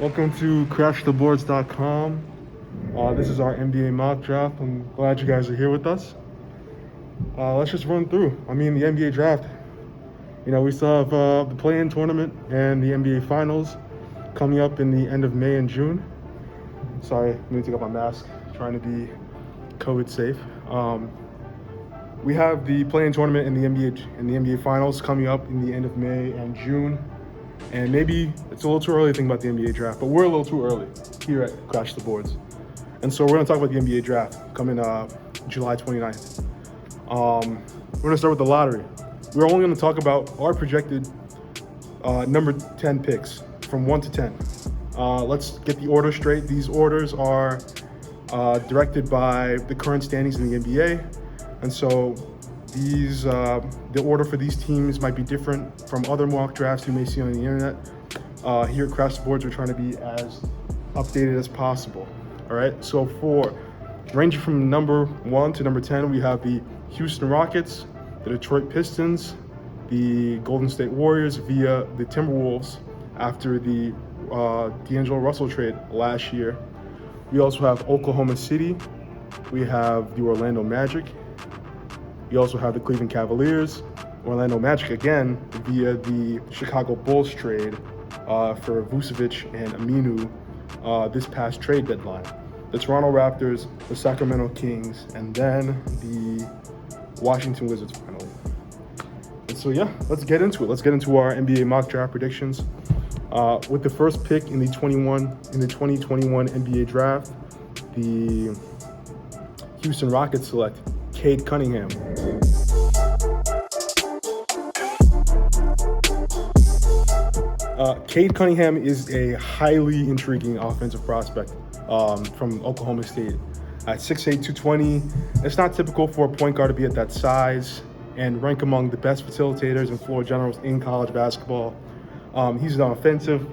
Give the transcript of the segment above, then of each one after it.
Welcome to CRASHTHEBOARDS.com. This is our NBA mock draft. I'm glad you guys are here with us. Let's just run through. The NBA draft. We still have the play-in tournament and the NBA Finals coming up in the end of May and June. Sorry, let me take off my mask. Trying to be COVID safe. We have the play-in tournament and the NBA Finals coming up in the end of May and June. And maybe it's a little too early to think about the NBA draft, but we're a little too early here at Crash the Boards. And so we're going to talk about the NBA draft coming July 29th. We're going to start with the lottery. We're only going to talk about our projected number 10 picks from 1 to 10. Let's get the order straight. These orders are directed by the current standings in the NBA. And so the order for these teams might be different from other mock drafts you may see on the internet. Here at Crash the Boards, we're trying to be as updated as possible. All right, so for ranging from number 1 to number 10, we have the Houston Rockets, the Detroit Pistons, the Golden State Warriors via the Timberwolves after the D'Angelo Russell trade last year. We also have Oklahoma City. We have the Orlando Magic. You also have the Cleveland Cavaliers, Orlando Magic again via the Chicago Bulls trade for Vucevic and Aminu this past trade deadline. The Toronto Raptors, the Sacramento Kings, and then the Washington Wizards finally. And so yeah, let's get into it. Let's get into our NBA mock draft predictions. With the first pick in the 2021 NBA draft, the Houston Rockets select Cade Cunningham. Cade Cunningham is a highly intriguing offensive prospect from Oklahoma State. At 6'8", 220, it's not typical for a point guard to be at that size and rank among the best facilitators and floor generals in college basketball. He's an offensive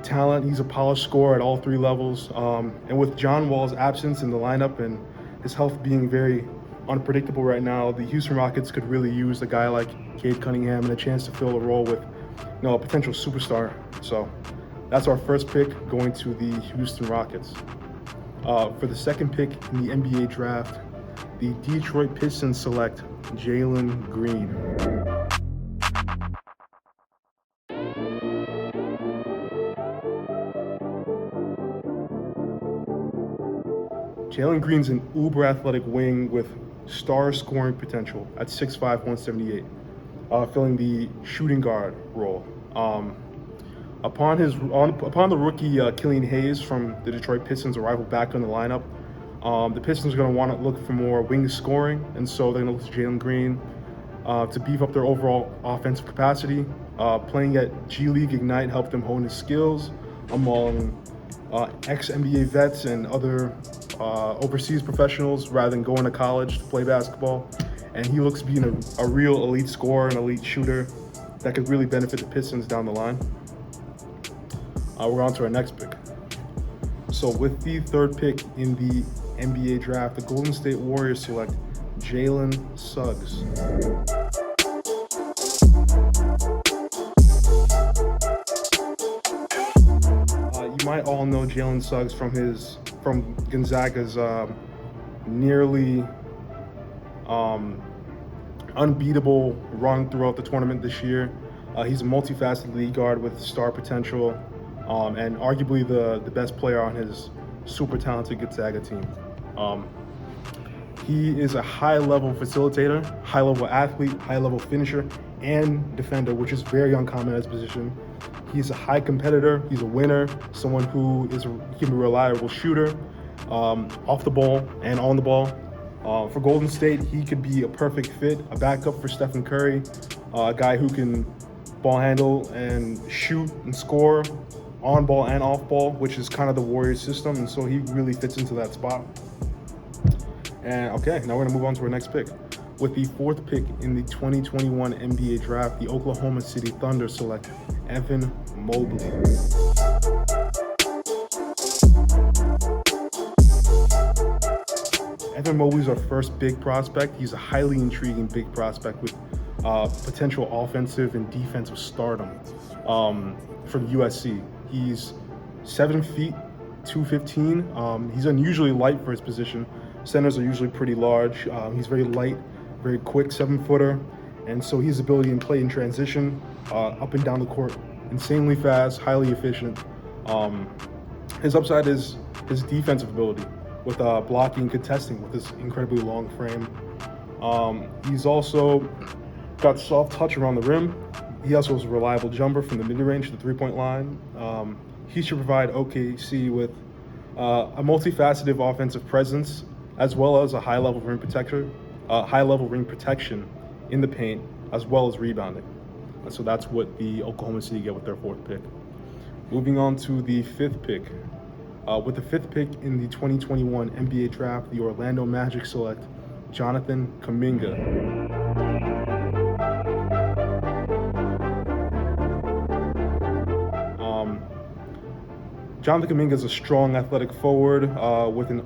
talent. He's a polished scorer at all three levels. And with John Wall's absence in the lineup and his health being very unpredictable right now, the Houston Rockets could really use a guy like Cade Cunningham and a chance to fill a role with a potential superstar. So that's our first pick going to the Houston Rockets. For the second pick in the NBA draft, the Detroit Pistons select Jalen Green. Jalen Green's an uber athletic wing with star scoring potential at 6'5", 178, filling the shooting guard role. Upon the rookie Killian Hayes from the Detroit Pistons arrival back in the lineup, the Pistons are going to want to look for more wing scoring, and so they're going to look to Jalen Green to beef up their overall offensive capacity. Playing at G League Ignite helped him hone his skills among ex-NBA vets and other overseas professionals rather than going to college to play basketball. And he looks to be a real elite scorer, an elite shooter that could really benefit the Pistons down the line. We're on to our next pick. So with the third pick in the NBA draft, the Golden State Warriors select Jalen Suggs. You might all know Jalen Suggs from Gonzaga's nearly unbeatable run throughout the tournament this year. He's a multifaceted lead guard with star potential, and arguably the best player on his super talented Gonzaga team. He is a high-level facilitator, high-level athlete, high-level finisher, and defender, which is very uncommon at his position. He's a high competitor. He's a winner, someone who can be a reliable shooter, off the ball and on the ball. For Golden State, he could be a perfect fit, a backup for Stephen Curry, a guy who can ball handle and shoot and score on ball and off ball, which is kind of the Warriors system, and so he really fits into that spot. And okay, now we're gonna move on to our next pick. With the fourth pick in the 2021 NBA draft, the Oklahoma City Thunder select Evan Mobley. Evan Mobley's our first big prospect. He's a highly intriguing big prospect with potential offensive and defensive stardom from USC. He's 7 feet, 215. He's unusually light for his position. Centers are usually pretty large. He's very light, very quick 7-footer. And so his ability to play in transition, up and down the court, insanely fast, highly efficient. His upside is his defensive ability with blocking and contesting with his incredibly long frame. He's also got soft touch around the rim. He also is a reliable jumper from the mid-range to the three-point line. He should provide OKC with a multifaceted offensive presence, as well as a high-level rim protection in the paint, as well as rebounding. And so that's what the Oklahoma City get with their 4th pick. Moving on to the 5th pick. With the 5th pick in the 2021 NBA draft, the Orlando Magic select Jonathan Kuminga. Jonathan Kuminga is a strong athletic forward with an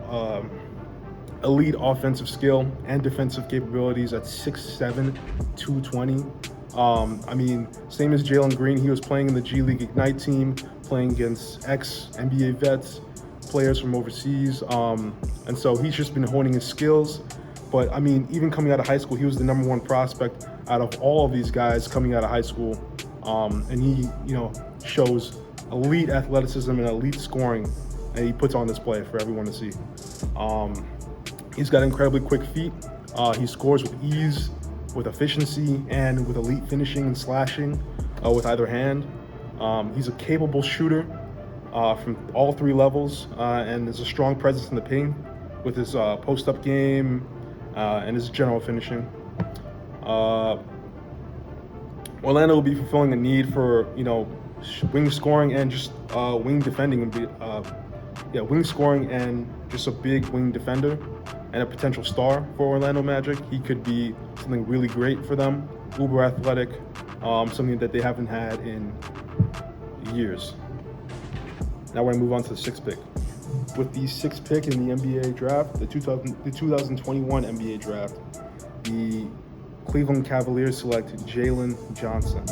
elite offensive skill and defensive capabilities at 6'7", 220. I mean, same as Jalen Green, he was playing in the G League Ignite team, playing against ex-NBA vets, players from overseas. And so he's just been honing his skills. But I mean, even coming out of high school, he was the #1 prospect out of all of these guys coming out of high school. And he, shows elite athleticism and elite scoring, and he puts on display for everyone to see. He's got incredibly quick feet. He scores with ease, with efficiency, and with elite finishing and slashing with either hand. He's a capable shooter from all 3 levels, and is a strong presence in the paint with his post-up game and his general finishing. Orlando will be fulfilling a need for, wing scoring and just wing defending, wing scoring and just a big wing defender and a potential star for Orlando Magic. He could be something really great for them, uber athletic, something that they haven't had in years. Now we're gonna move on to the 6th pick. With the 6th pick in the NBA draft, the 2021 NBA draft, the Cleveland Cavaliers select Jalen Johnson.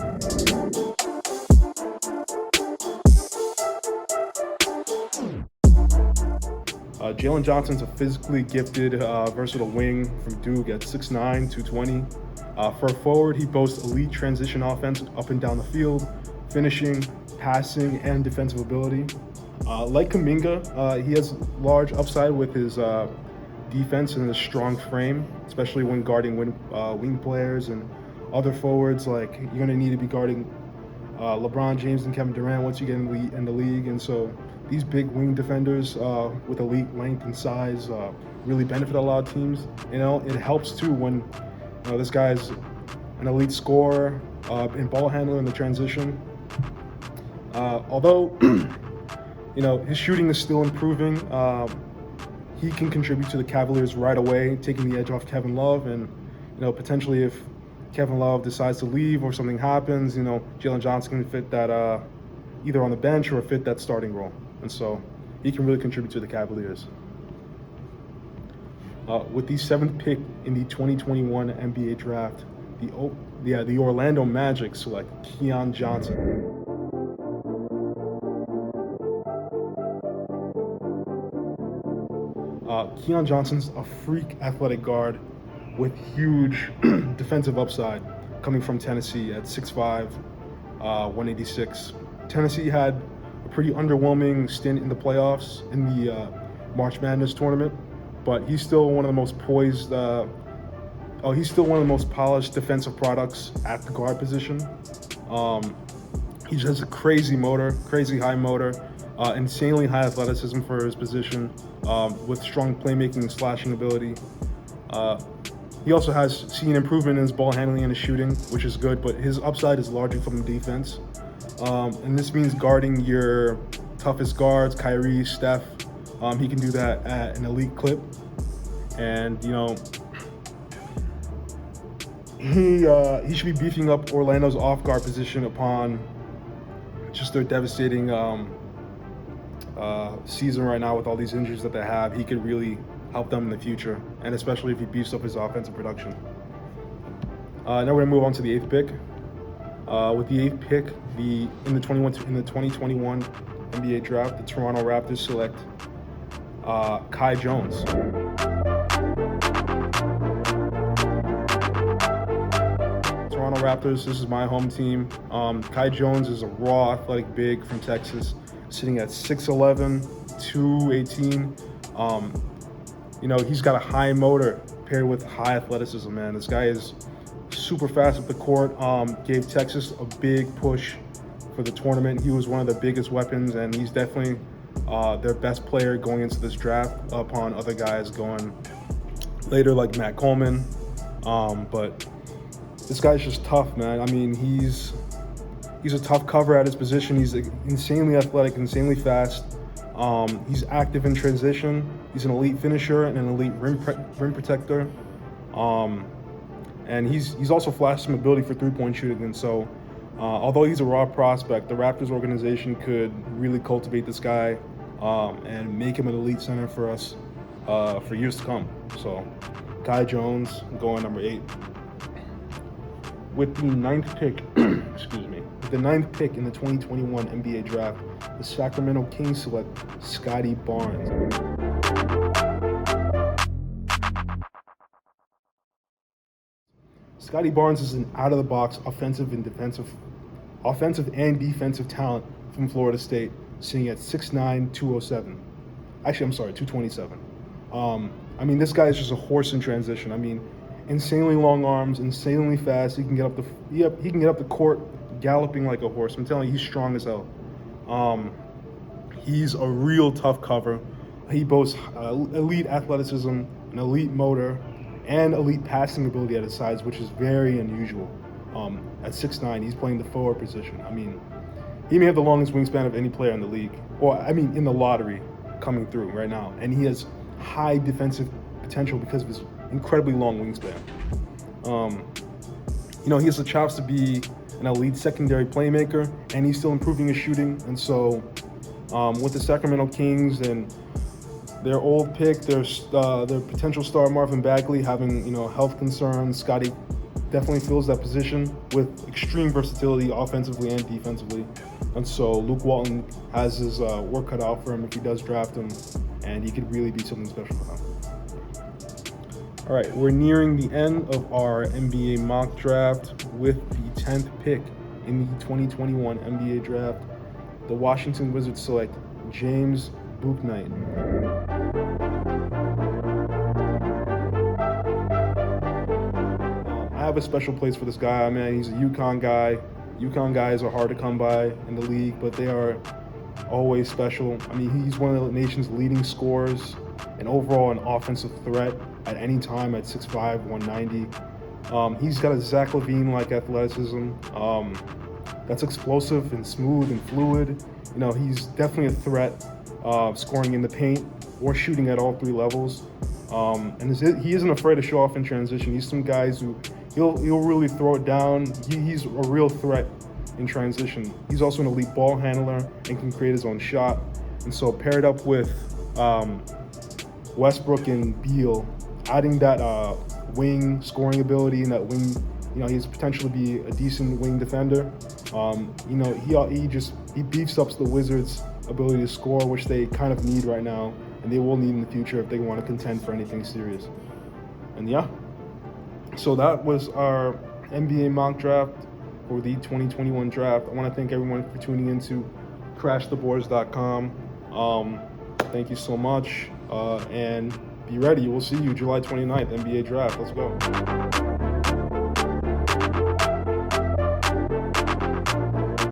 Jalen Johnson's a physically gifted, versatile wing from Duke at 6'9", 220. For a forward, he boasts elite transition offense up and down the field, finishing, passing, and defensive ability. Like Kuminga, he has large upside with his defense and his strong frame, especially when guarding wing players and other forwards. Like, you're going to need to be guarding LeBron James and Kevin Durant once you get in the league. And so these big wing defenders with elite length and size really benefit a lot of teams. It helps too when this guy's an elite scorer and ball handler in the transition. Although his shooting is still improving, he can contribute to the Cavaliers right away, taking the edge off Kevin Love. And potentially if Kevin Love decides to leave or something happens, Jalen Johnson can fit that either on the bench or fit that starting role. And so he can really contribute to the Cavaliers. With the 7th pick in the 2021 NBA draft, the Orlando Magic select Keon Johnson. Keon Johnson's a freak athletic guard with huge defensive upside, coming from Tennessee at 6'5", 186. Tennessee had a pretty underwhelming stint in the playoffs in the March Madness tournament, but he's still one of the most poised. He's still one of the most polished defensive products at the guard position. He just has a crazy high motor, insanely high athleticism for his position, with strong playmaking and slashing ability. He also has seen improvement in his ball handling and his shooting, which is good, but his upside is largely from the defense. And this means guarding your toughest guards, Kyrie, Steph. He can do that at an elite clip. And, he should be beefing up Orlando's off-guard position upon just their devastating season right now with all these injuries that they have. He could really help them in the future, and especially if he beefs up his offensive production. Now we're gonna move on to the 8th pick. With the 8th pick, in the 2021 NBA draft, the Toronto Raptors select Kai Jones. Toronto Raptors, this is my home team. Kai Jones is a raw athletic big from Texas, sitting at 6'11", 218. He's got a high motor paired with high athleticism, man. This guy is super fast at the court. Gave Texas a big push for the tournament. He was one of the biggest weapons, and he's definitely their best player going into this draft upon other guys going later like Matt Coleman. But this guy's just tough, man. I mean, he's a tough cover at his position. He's insanely athletic, insanely fast. He's active in transition. He's an elite finisher and an elite rim protector. And he's also flashed some ability for three-point shooting. And so, although he's a raw prospect, the Raptors organization could really cultivate this guy and make him an elite center for us for years to come. So, Kai Jones going number 8. With the 9th pick, excuse me, with the 9th pick in the 2021 NBA draft, the Sacramento Kings select Scottie Barnes. Scottie Barnes is an out-of-the-box offensive and defensive talent from Florida State, sitting at 6'9", 207. Actually, I'm sorry, 227. This guy is just a horse in transition. Insanely long arms, insanely fast. He can get up the court galloping like a horse. I'm telling you, he's strong as hell. He's a real tough cover. He boasts elite athleticism, an elite motor, and elite passing ability at his size, which is very unusual. At 6'9", he's playing the forward position. He may have the longest wingspan of any player in the league, in the lottery coming through right now. And he has high defensive potential because of his incredibly long wingspan. He has the chops to be an elite secondary playmaker, and he's still improving his shooting. And so, with the Sacramento Kings and their old pick, their potential star Marvin Bagley having health concerns, Scottie definitely fills that position with extreme versatility offensively and defensively. And so Luke Walton has his work cut out for him if he does draft him, and he could really be something special for them. All right, we're nearing the end of our NBA mock draft with the 10th pick in the 2021 NBA draft. The Washington Wizards select James Bouknight. I have a special place for this guy. He's a UConn guy. UConn guys are hard to come by in the league, but they are always special. He's one of the nation's leading scorers and overall an offensive threat at any time at 6'5", 190. He's got a Zach LaVine-like athleticism that's explosive and smooth and fluid. He's definitely a threat scoring in the paint or shooting at all 3 levels. He isn't afraid to show off in transition. He's some guys who he'll really throw it down. He's a real threat in transition. He's also an elite ball handler and can create his own shot. And so paired up with Westbrook and Beal, adding that wing scoring ability and that wing, he's potential to be a decent wing defender. He beefs up the Wizards' ability to score, which they kind of need right now, and they will need in the future if they want to contend for anything serious. And so that was our NBA mock draft for the 2021 draft. I want to thank everyone for tuning into CRASHTHEBOARDS.com. Thank you so much, and be ready. We'll see you July 29th, NBA draft. Let's go.